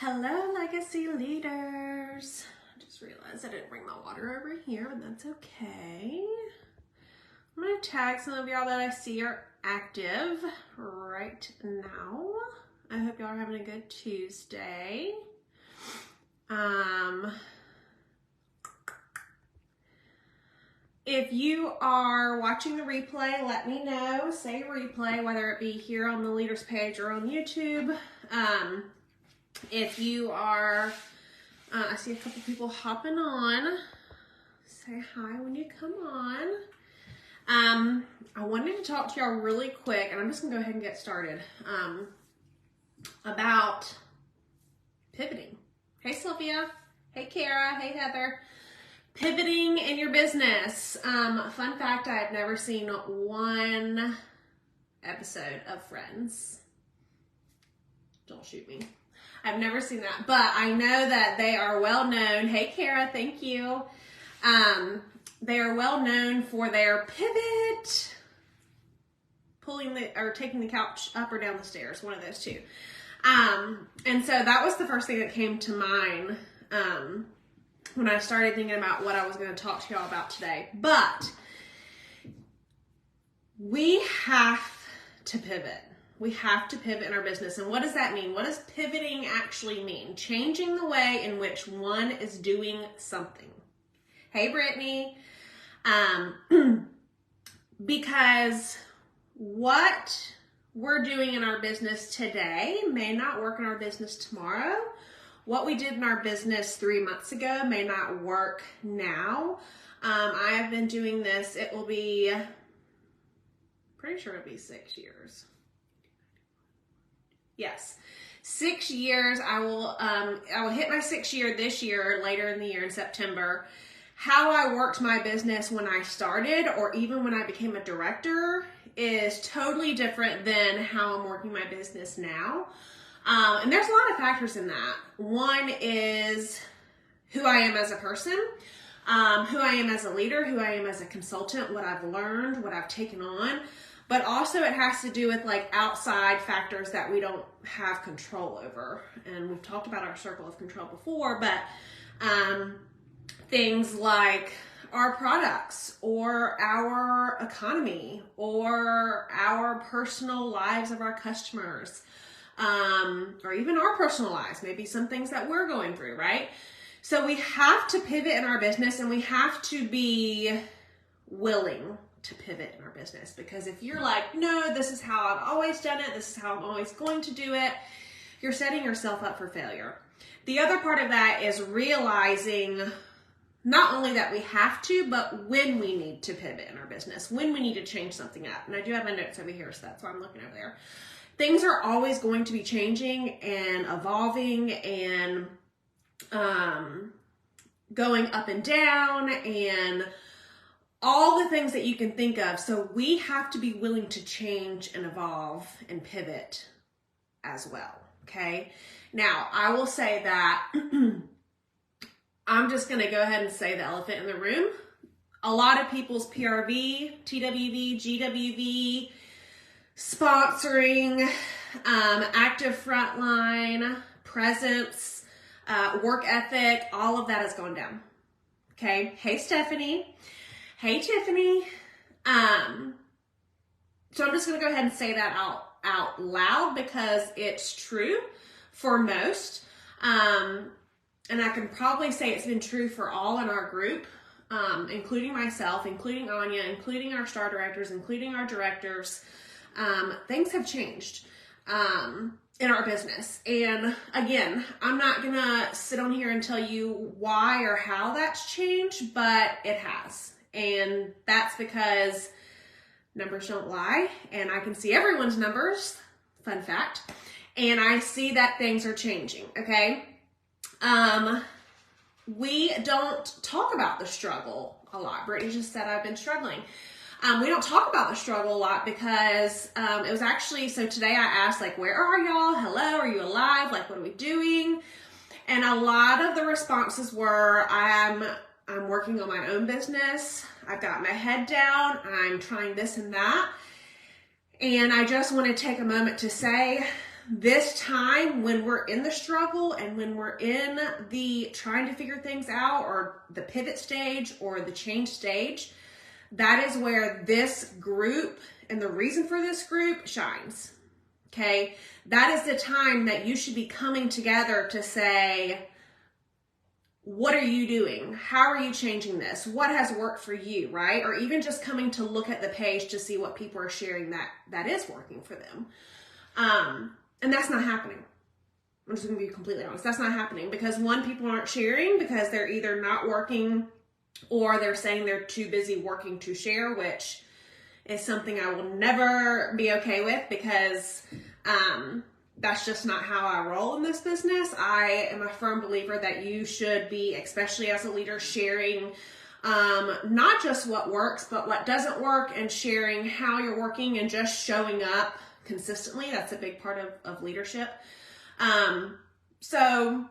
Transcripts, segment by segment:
Hello, legacy leaders. I just realized I didn't bring my water over here, but that's okay. I'm going to tag some of y'all that I see are active right now. I hope y'all are having a good Tuesday. If you are watching the replay, let me know. Say replay, whether it be here on the leaders page or on YouTube. If you are, I see a couple people hopping on. Say hi when you come on. I wanted to talk to y'all really quick, and I'm just gonna go ahead and get started, about pivoting. Hey Sylvia, hey Kara, hey Heather. Pivoting in your business. Fun fact, I have never seen one episode of Friends. Don't shoot me. I've never seen that, but I know that they are well known. Hey Kara, thank you. They are well known for their pivot, taking the couch up or down the stairs, one of those two. And so that was the first thing that came to mind when I started thinking about what I was going to talk to y'all about today. But we have to pivot. We have to pivot in our business. And what does that mean? What does pivoting actually mean? Changing the way in which one is doing something. Hey, Brittany. Because what we're doing in our business today may not work in our business tomorrow. What we did in our business 3 months ago may not work now. I have been doing this. It will be, pretty sure it'll be 6 years. Yes, 6 years. I will hit my 6th year this year, later in the year in September. How I worked my business when I started, or even when I became a director, is totally different than how I'm working my business now. And there's a lot of factors in that. One is who I am as a person, who I am as a leader, who I am as a consultant, what I've learned, what I've taken on. But also it has to do with like outside factors that we don't have control over. And we've talked about our circle of control before, but things like our products or our economy or our personal lives of our customers, or even our personal lives, maybe some things that we're going through, right? So we have to pivot in our business, and we have to be willing to pivot in our business, because if you're like, no, this is how I've always done it, this is how I'm always going to do it, you're setting yourself up for failure. The other part of that is realizing not only that we have to, but when we need to pivot in our business, when we need to change something up. And I do have my notes over here, so that's why I'm looking over there. Things are always going to be changing and evolving and going up and down and all the things that you can think of. So we have to be willing to change and evolve and pivot as well, okay? Now, I will say that I'm just going to go ahead and say the elephant in the room. A lot of people's PRV, TWV, GWV, sponsoring, active frontline, presence, work ethic, all of that has gone down, okay? Hey, Stephanie. Hey, Tiffany. So I'm just going to go ahead and say that out loud because it's true for most. And I can probably say it's been true for all in our group, including myself, including Anya, including our star directors, including our directors. Things have changed in our business. And again, I'm not going to sit on here and tell you why or how that's changed, but it has. And that's because numbers don't lie, and I can see everyone's numbers, fun fact, and I see that things are changing, okay? We don't talk about the struggle a lot. Brittany just said I've been struggling. We don't talk about the struggle a lot because it was actually, so today I asked, like, where are y'all? Hello, are you alive? Like, what are we doing? And a lot of the responses were, I'm working on my own business. I've got my head down. I'm trying this and that. And I just want to take a moment to say this time when we're in the struggle and when we're in the trying to figure things out or the pivot stage or the change stage, that is where this group and the reason for this group shines. Okay. That is the time that you should be coming together to say, what are you doing? How are you changing this? What has worked for you, right? Or even just coming to look at the page to see what people are sharing that is working for them. And that's not happening. I'm just going to be completely honest. That's not happening because one, people aren't sharing because they're either not working or they're saying they're too busy working to share, which is something I will never be okay with because that's just not how I roll in this business. I am a firm believer that you should be, especially as a leader, sharing not just what works, but what doesn't work and sharing how you're working and just showing up consistently. That's a big part of leadership. So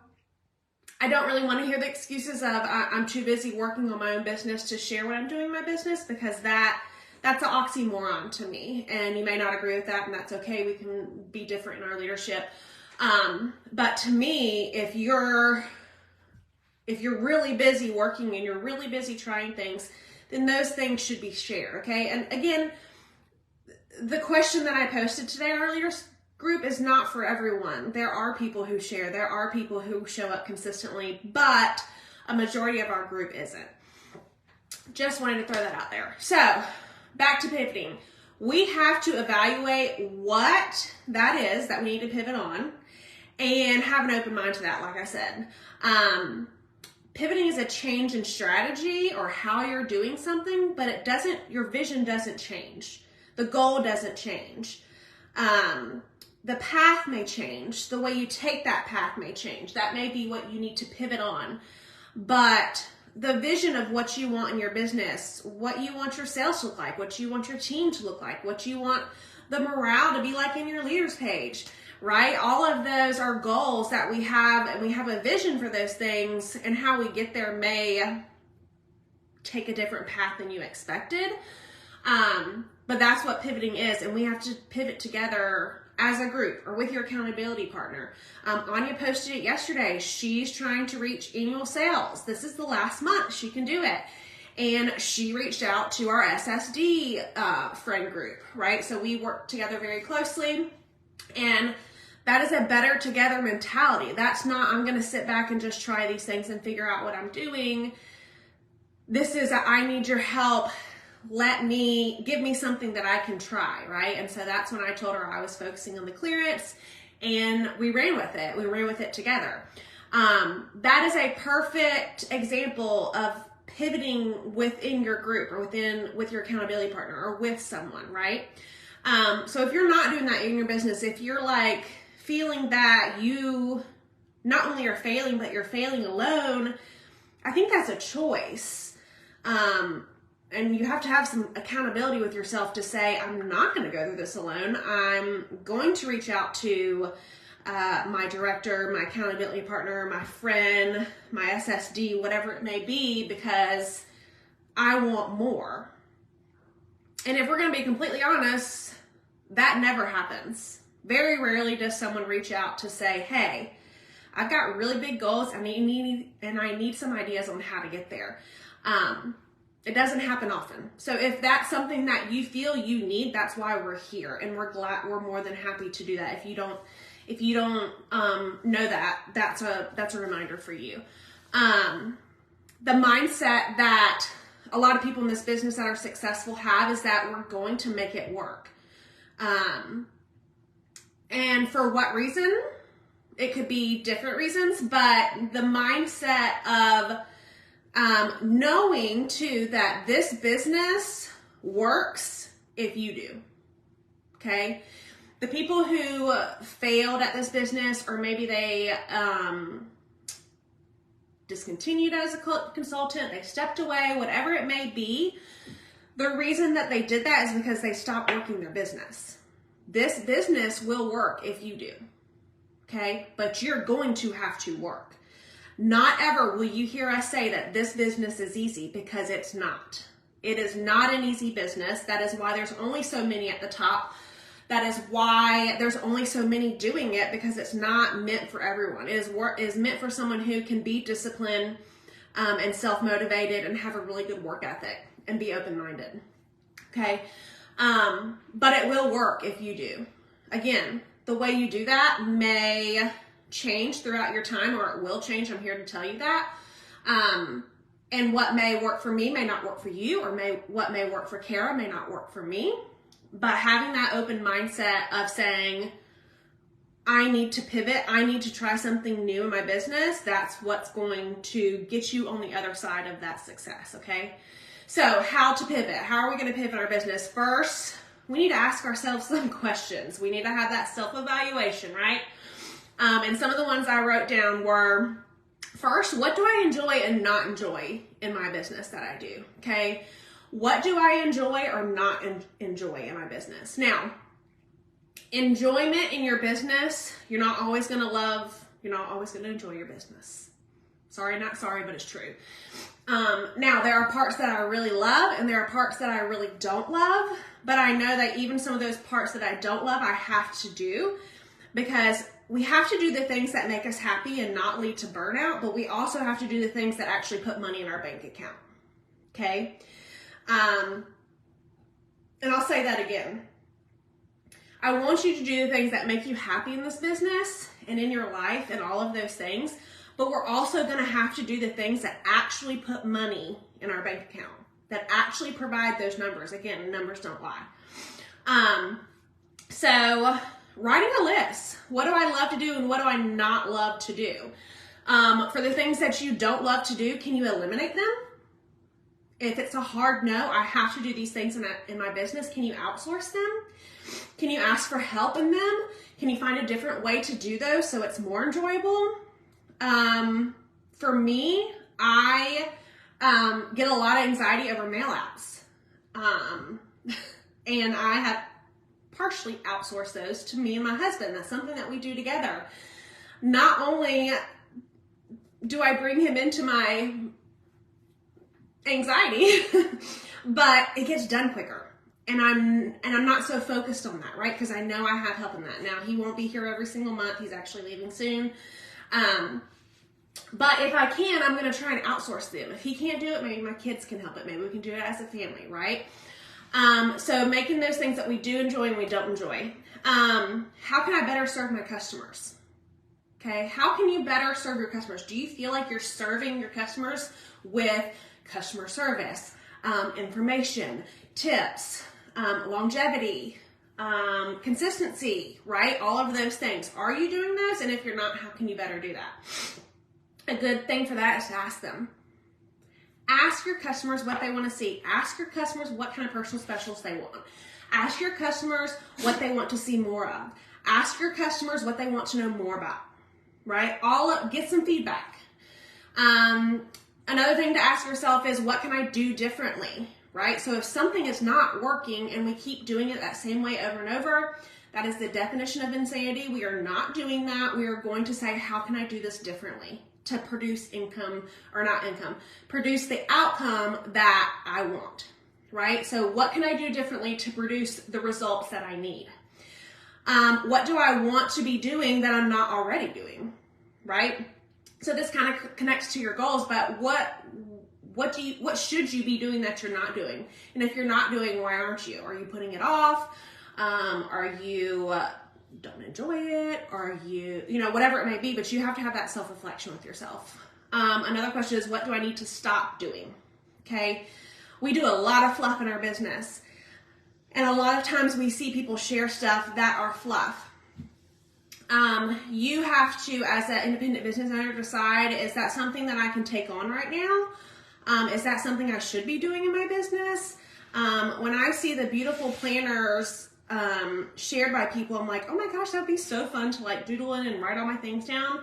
I don't really want to hear the excuses of I'm too busy working on my own business to share what I'm doing in my business because that's an oxymoron to me. And you may not agree with that, and that's okay. We can be different in our leadership. But to me, if you're really busy working and you're really busy trying things, then those things should be shared. Okay. And again, the question that I posted today in our leaders group is not for everyone. There are people who share, there are people who show up consistently, but a majority of our group isn't. Just wanted to throw that out there. So back to pivoting. We have to evaluate what that is that we need to pivot on and have an open mind to that, like I said. Pivoting is a change in strategy or how you're doing something, but your vision doesn't change. The goal doesn't change. The path may change. The way you take that path may change. That may be what you need to pivot on. But the vision of what you want in your business, what you want your sales to look like, what you want your team to look like, what you want the morale to be like in your leaders page, right? All of those are goals that we have, and we have a vision for those things, and how we get there may take a different path than you expected. But that's what pivoting is, and we have to pivot together as a group or with your accountability partner. Anya posted it yesterday. She's trying to reach annual sales. This is the last month she can do it. And she reached out to our SSD friend group, right? So we work together very closely, and that is a better together mentality. That's not, I'm going to sit back and just try these things and figure out what I'm doing. This is I need your help. Give me something that I can try, right? And so that's when I told her I was focusing on the clearance, and we ran with it. We ran with it together. That is a perfect example of pivoting within your group or with your accountability partner or with someone, right? So if you're not doing that in your business, if you're like feeling that you not only are failing, but you're failing alone, I think that's a choice. And you have to have some accountability with yourself to say, I'm not going to go through this alone. I'm going to reach out to my director, my accountability partner, my friend, my SSD, whatever it may be, because I want more. And if we're going to be completely honest, that never happens. Very rarely does someone reach out to say, hey, I've got really big goals and I need some ideas on how to get there. It doesn't happen often. So if that's something that you feel you need, that's why we're here, and we're more than happy to do that. If you don't know that, that's a reminder for you. The mindset that a lot of people in this business that are successful have is that we're going to make it work. And for what reason? It could be different reasons, but the mindset of knowing too that this business works if you do. Okay. The people who failed at this business, or maybe they discontinued as a consultant, they stepped away, whatever it may be, the reason that they did that is because they stopped working their business. This business will work if you do. Okay. But you're going to have to work. Not ever will you hear us say that this business is easy, because it's not. It is not an easy business. That is why there's only so many at the top That is why there's only so many doing it, because it's not meant for everyone. It is meant for someone who can be disciplined and self-motivated and have a really good work ethic and be open-minded. Okay. But it will work if you do. Again, the way you do that may change throughout your time, or it will change. I'm here to tell you that. And what may work for me may not work for you, or what may work for Kara may not work for me. But having that open mindset of saying, I need to pivot, I need to try something new in my business, that's what's going to get you on the other side of that success, okay? So how to pivot? How are we going to pivot our business? First, we need to ask ourselves some questions. We need to have that self-evaluation, right? And some of the ones I wrote down were, first, what do I enjoy and not enjoy in my business that I do? Okay. What do I enjoy or not enjoy in my business? Now, enjoyment in your business, you're not always going to enjoy your business. Sorry, not sorry, but it's true. Now, there are parts that I really love and there are parts that I really don't love, but I know that even some of those parts that I don't love, I have to do, because we have to do the things that make us happy and not lead to burnout, but we also have to do the things that actually put money in our bank account. Okay? And I'll say that again. I want you to do the things that make you happy in this business and in your life and all of those things, but we're also going to have to do the things that actually put money in our bank account, that actually provide those numbers. Again, numbers don't lie. So writing a list. What do I love to do and what do I not love to do? For the things that you don't love to do, can you eliminate them? If it's a hard no, I have to do these things in my business, can you outsource them? Can you ask for help in them? Can you find a different way to do those so it's more enjoyable? For me, I get a lot of anxiety over mail outs. And I have partially outsourced those to me and my husband. That's something that we do together. Not only do I bring him into my anxiety, but it gets done quicker. And I'm not so focused on that, right? Because I know I have help in that. Now, he won't be here every single month. He's actually leaving soon. But if I can, I'm going to try and outsource them. If he can't do it, maybe my kids can help it. Maybe we can do it as a family, right? So making those things that we do enjoy and we don't enjoy. How can I better serve my customers? Okay. How can you better serve your customers? Do you feel like you're serving your customers with customer service, information, tips, longevity, consistency, right? All of those things. Are you doing those? And if you're not, how can you better do that? A good thing for that is to ask them. Ask your customers what they want to see. Ask your customers what kind of personal specials they want. Ask your customers what they want to see more of. Ask your customers what they want to know more about, right? Get some feedback. Another thing to ask yourself is, what can I do differently, right? So if something is not working and we keep doing it that same way over and over, that is the definition of insanity. We are not doing that. We are going to say, how can I do this differently to produce produce the outcome that I want, right? So what can I do differently to produce the results that I need? What do I want to be doing that I'm not already doing, right? So this kind of connects to your goals, but what should you be doing that you're not doing? And if you're not doing, why aren't you? Are you putting it off? Are you don't enjoy it? Are you, whatever it may be, but you have to have that self-reflection with yourself. Another question is, what do I need to stop doing? Okay. We do a lot of fluff in our business. And a lot of times we see people share stuff that are fluff. You have to, as an independent business owner, decide, is that something that I can take on right now? Is that something I should be doing in my business? When I see the beautiful planners shared by people, I'm like, oh my gosh, that'd be so fun to doodle in and write all my things down.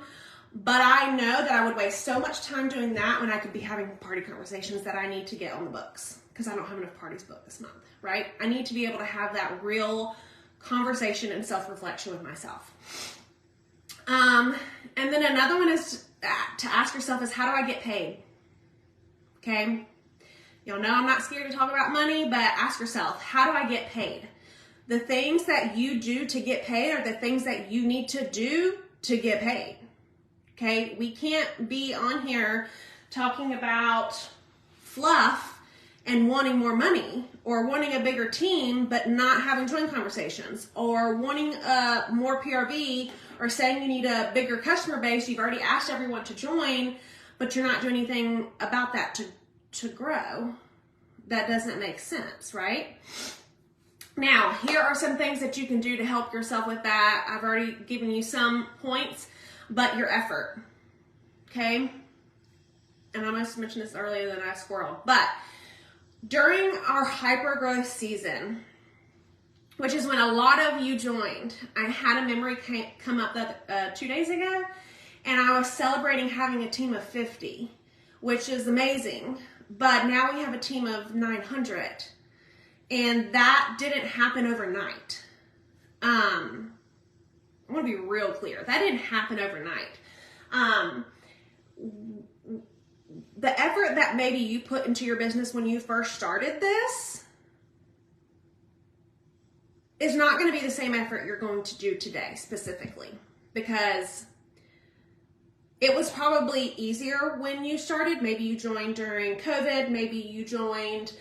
But I know that I would waste so much time doing that when I could be having party conversations that I need to get on the books, because I don't have enough parties booked this month, right? I need to be able to have that real conversation and self-reflection with myself. And then another one is to ask yourself is, how do I get paid? Okay. Y'all know I'm not scared to talk about money, but ask yourself, how do I get paid? The things that you do to get paid are the things that you need to do to get paid. Okay? We can't be on here talking about fluff and wanting more money, or wanting a bigger team but not having join conversations, or wanting more PRV, or saying you need a bigger customer base. You've already asked everyone to join, but you're not doing anything about that to grow. That doesn't make sense, right? Now, here are some things that you can do to help yourself with that. I've already given you some points, but your effort, okay? And I must have mentioned this earlier than I squirreled, but during our hyper growth season, which is when a lot of you joined, I had a memory come up that 2 days ago, and I was celebrating having a team of 50, which is amazing. But now we have a team of 900, and that didn't happen overnight. I want to be real clear. That didn't happen overnight. The effort that maybe you put into your business when you first started this is not going to be the same effort you're going to do today specifically, because it was probably easier when you started. Maybe you joined during COVID. Maybe you joined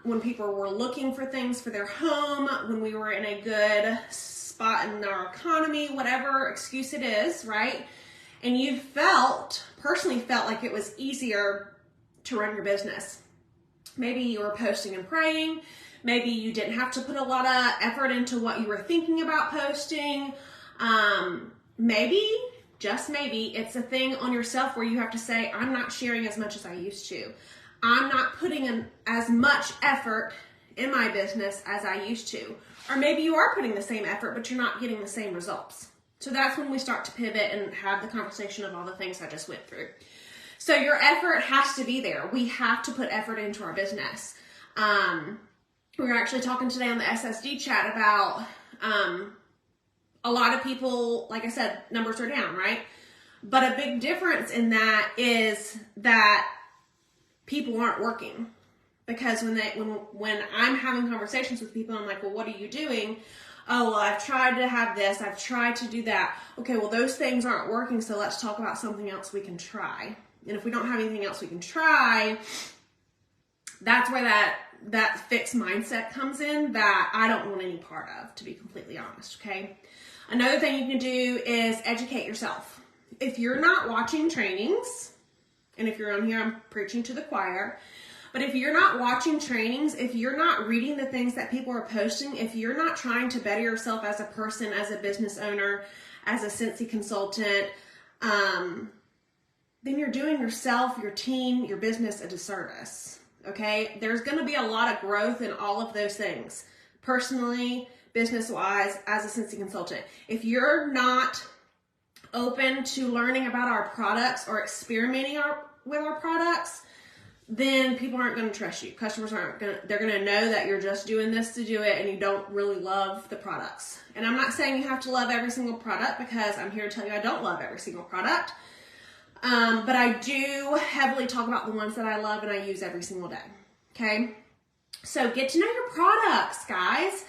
when people were looking for things for their home, when we were in a good spot in our economy, whatever excuse it is, right? And you personally felt like it was easier to run your business. Maybe you were posting and praying. Maybe you didn't have to put a lot of effort into what you were thinking about posting. Maybe, just maybe, it's a thing on yourself where you have to say, I'm not sharing as much as I used to. I'm not putting in as much effort in my business as I used to. Or maybe you are putting the same effort, but you're not getting the same results. So that's when we start to pivot and have the conversation of all the things I just went through. So your effort has to be there. We have to put effort into our business. We were actually talking today on the SSD chat about a lot of people, like I said, numbers are down, right? But a big difference in that is that people aren't working. Because when I'm having conversations with people, I'm like, well, what are you doing? Oh, well, I've tried to have this. I've tried to do that. Okay, well, those things aren't working, so let's talk about something else we can try. And if we don't have anything else we can try, that's where that fixed mindset comes in that I don't want any part of, to be completely honest, okay? Another thing you can do is educate yourself. If you're not watching trainings, and if you're on here, I'm preaching to the choir, but if you're not watching trainings, if you're not reading the things that people are posting, if you're not trying to better yourself as a person, as a business owner, as a Scentsy consultant, then you're doing yourself, your team, your business a disservice, okay? There's going to be a lot of growth in all of those things, personally, business-wise, as a Scentsy consultant. If you're not open to learning about our products or experimenting with our products, then people aren't going to trust you. Customers they're going to know that you're just doing this to do it and you don't really love the products. And I'm not saying you have to love every single product, because I'm here to tell you I don't love every single product. But I do heavily talk about the ones that I love and I use every single day. Okay? So get to know your products, guys.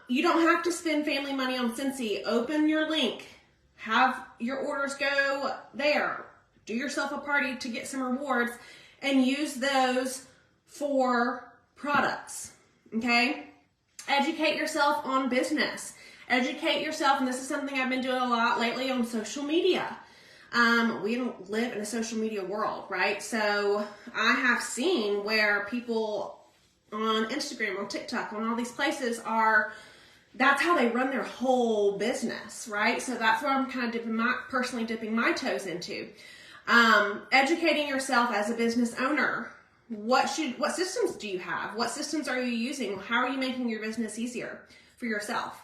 You don't have to spend family money on Scentsy. Open your link. Have your orders go there. Do yourself a party to get some rewards and use those for products, okay? Educate yourself on business. Educate yourself, and this is something I've been doing a lot lately on social media. We don't live in a social media world, right? So I have seen where people on Instagram, on TikTok, on all these places that's how they run their whole business, right? So that's where I'm kind of personally dipping my toes into. Educating yourself as a business owner. What systems do you have? What systems are you using? How are you making your business easier for yourself?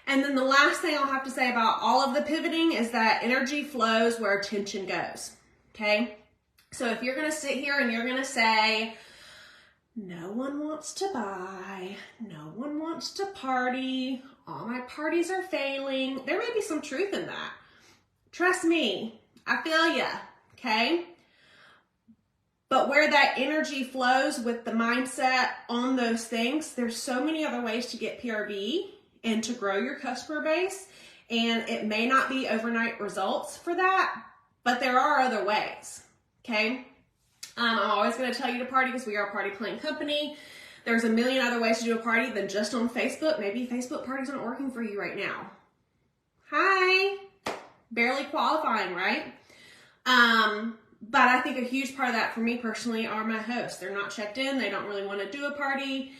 And then the last thing I'll have to say about all of the pivoting is that energy flows where attention goes, okay? So if you're going to sit here and you're going to say, no one wants to buy, no one wants to party, all my parties are failing, there may be some truth in that. Trust me, I feel ya, okay? But where that energy flows with the mindset on those things, there's so many other ways to get PRV and to grow your customer base. And it may not be overnight results for that, but there are other ways, okay? I'm always going to tell you to party because we are a party planning company. There's a million other ways to do a party than just on Facebook. Maybe Facebook parties aren't working for you right now. Hi. Barely qualifying, right? But I think a huge part of that for me personally are my hosts. They're not checked in. They don't really want to do a party.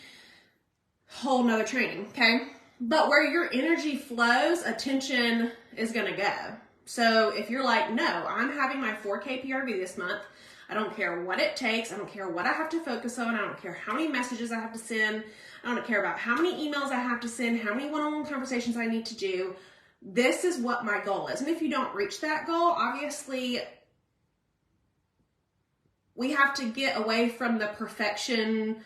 Whole nother training, okay? But where your energy flows, attention is going to go. So if you're like, no, I'm having my 4K PRV this month. I don't care what it takes. I don't care what I have to focus on. I don't care how many messages I have to send. I don't care about how many emails I have to send, how many one-on-one conversations I need to do. This is what my goal is. And if you don't reach that goal, obviously we have to get away from the perfection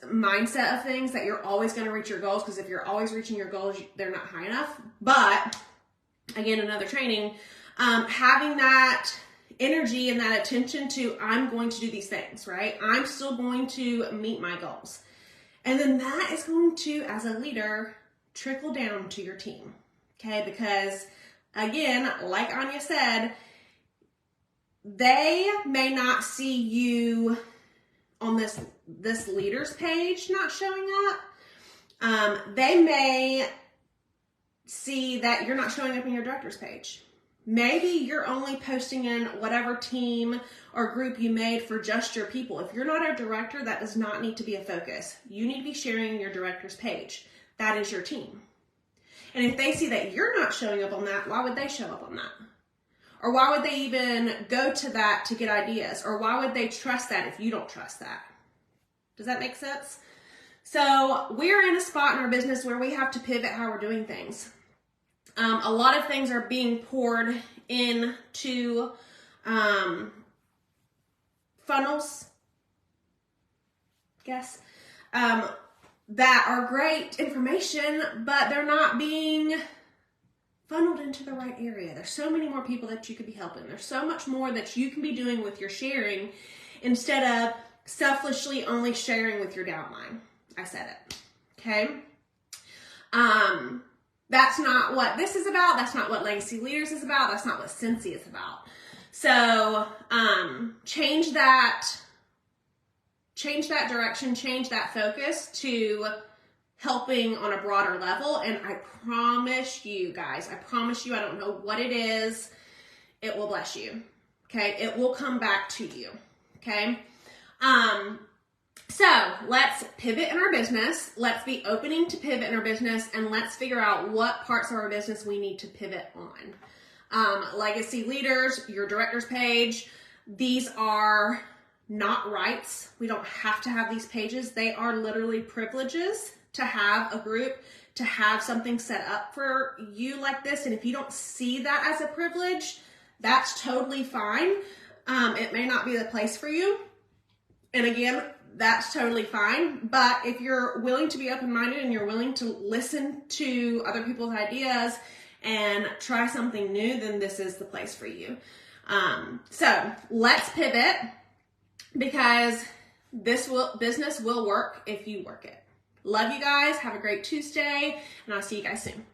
mindset of things that you're always going to reach your goals, because if you're always reaching your goals, they're not high enough. But again, another training, having that energy and that attention to, I'm going to do these things, right? I'm still going to meet my goals. And then that is going to, as a leader, trickle down to your team, okay? Because again, like Anya said, they may not see you on this leader's page not showing up. They may see that you're not showing up on your director's page. Maybe you're only posting in whatever team or group you made for just your people. If you're not a director, that does not need to be a focus. You need to be sharing your director's page. That is your team. And if they see that you're not showing up on that, why would they show up on that? Or why would they even go to that to get ideas? Or why would they trust that if you don't trust that? Does that make sense? So we're in a spot in our business where we have to pivot how we're doing things. A lot of things are being poured into funnels, guess, that are great information, but they're not being funneled into the right area. There's so many more people that you could be helping. There's so much more that you can be doing with your sharing instead of selfishly only sharing with your downline. I said it. Okay. That's not what this is about. That's not what Legacy Leaders is about. That's not what Scentsy is about. So, change that direction, change that focus to helping on a broader level. And I promise you guys, I don't know what it is, it will bless you. Okay. It will come back to you. Okay. So let's pivot in our business. Let's be opening to pivot in our business, and let's figure out what parts of our business we need to pivot on. Legacy Leaders, your director's page, these are not rights. We don't have to have these pages. They are literally privileges to have a group, to have something set up for you like this. And if you don't see that as a privilege, that's totally fine. It may not be the place for you. And again, that's totally fine. But if you're willing to be open-minded and you're willing to listen to other people's ideas and try something new, then this is the place for you. So let's pivot, because business will work if you work it. Love you guys. Have a great Tuesday, and I'll see you guys soon.